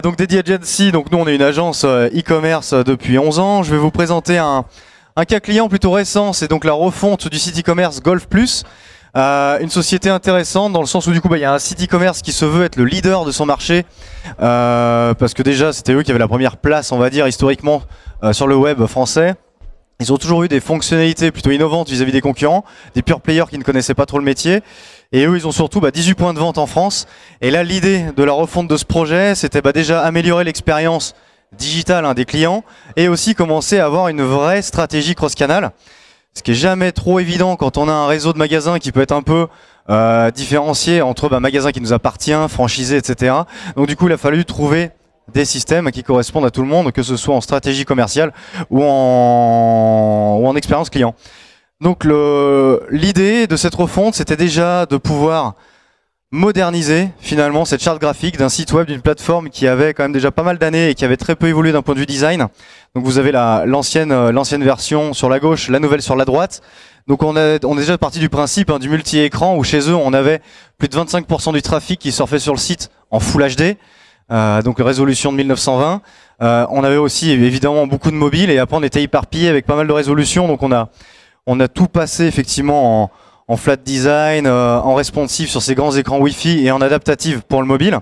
Donc Daddy Agency, donc nous on est une agence e-commerce depuis 11 ans. Je vais vous présenter un cas client plutôt récent, c'est donc la refonte du site e-commerce Golf Plus. Une société intéressante dans le sens où du coup il y a un site e-commerce qui se veut être le leader de son marché parce que déjà c'était eux qui avaient la première place, on va dire historiquement, sur le web français. Ils ont toujours eu des fonctionnalités plutôt innovantes vis-à-vis des concurrents, des pure players qui ne connaissaient pas trop le métier. Et eux, ils ont surtout 18 points de vente en France. Et là, l'idée de la refonte de ce projet, c'était déjà améliorer l'expérience digitale des clients et aussi commencer à avoir une vraie stratégie cross-canal. Ce qui est jamais trop évident quand on a un réseau de magasins qui peut être un peu différencié entre magasins qui nous appartient, franchisés, etc. Donc du coup, il a fallu trouver des systèmes qui correspondent à tout le monde, que ce soit en stratégie commerciale ou en expérience client. Donc l'idée de cette refonte, c'était déjà de pouvoir moderniser finalement cette charte graphique d'un site web, d'une plateforme qui avait quand même déjà pas mal d'années et qui avait très peu évolué d'un point de vue design. Donc vous avez l'ancienne version sur la gauche, la nouvelle sur la droite. Donc on est déjà parti du principe du multi-écran où chez eux on avait plus de 25% du trafic qui surfait sur le site en Full HD. Donc résolution de 1920. On avait aussi évidemment beaucoup de mobiles et après on était éparpillé avec pas mal de résolutions. Donc on a tout passé effectivement en flat design, en responsive sur ces grands écrans Wi-Fi et en adaptative pour le mobile.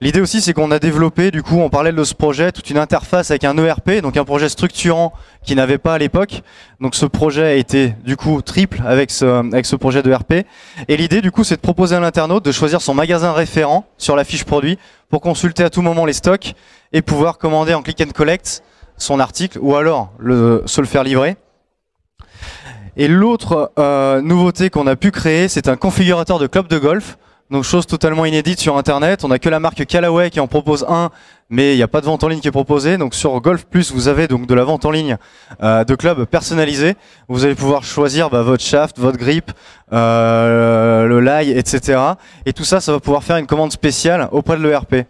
L'idée aussi c'est qu'on a développé, du coup en parallèle de ce projet, toute une interface avec un ERP, donc un projet structurant qui n'avait pas à l'époque. Donc ce projet a été du coup triple avec ce projet d'ERP. Et l'idée du coup c'est de proposer à l'internaute de choisir son magasin référent sur la fiche produit pour consulter à tout moment les stocks et pouvoir commander en click and collect son article ou alors se le faire livrer. Et l'autre nouveauté qu'on a pu créer, c'est un configurateur de club de golf. Donc chose totalement inédite sur internet, on n'a que la marque Callaway qui en propose un, mais il n'y a pas de vente en ligne qui est proposée. Donc sur Golf Plus, vous avez donc de la vente en ligne de clubs personnalisés. Vous allez pouvoir choisir votre shaft, votre grip, le lie, etc. Et tout ça, ça va pouvoir faire une commande spéciale auprès de l'ERP.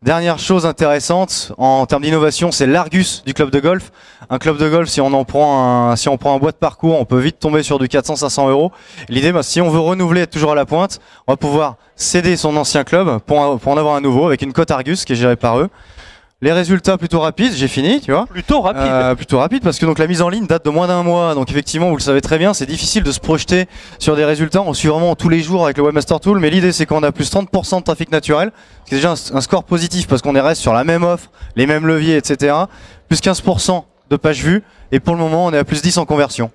Dernière chose intéressante en termes d'innovation, c'est l'Argus du club de golf. Un club de golf, si on prend un bois de parcours, on peut vite tomber sur du 400-500 €. L'idée, si on veut renouveler, être toujours à la pointe, on va pouvoir céder son ancien club pour en avoir un nouveau avec une cote Argus qui est gérée par eux. Les résultats plutôt rapides, j'ai fini, tu vois. Plutôt rapide. Plutôt rapide parce que donc la mise en ligne date de moins d'un mois. Donc effectivement, vous le savez très bien, c'est difficile de se projeter sur des résultats. On suit vraiment tous les jours avec le Webmaster Tool. Mais l'idée, c'est qu'on a plus 30% de trafic naturel. C'est déjà un score positif parce qu'on reste sur la même offre, les mêmes leviers, etc. Plus 15% de pages vues. Et pour le moment, on est à plus 10 en conversion.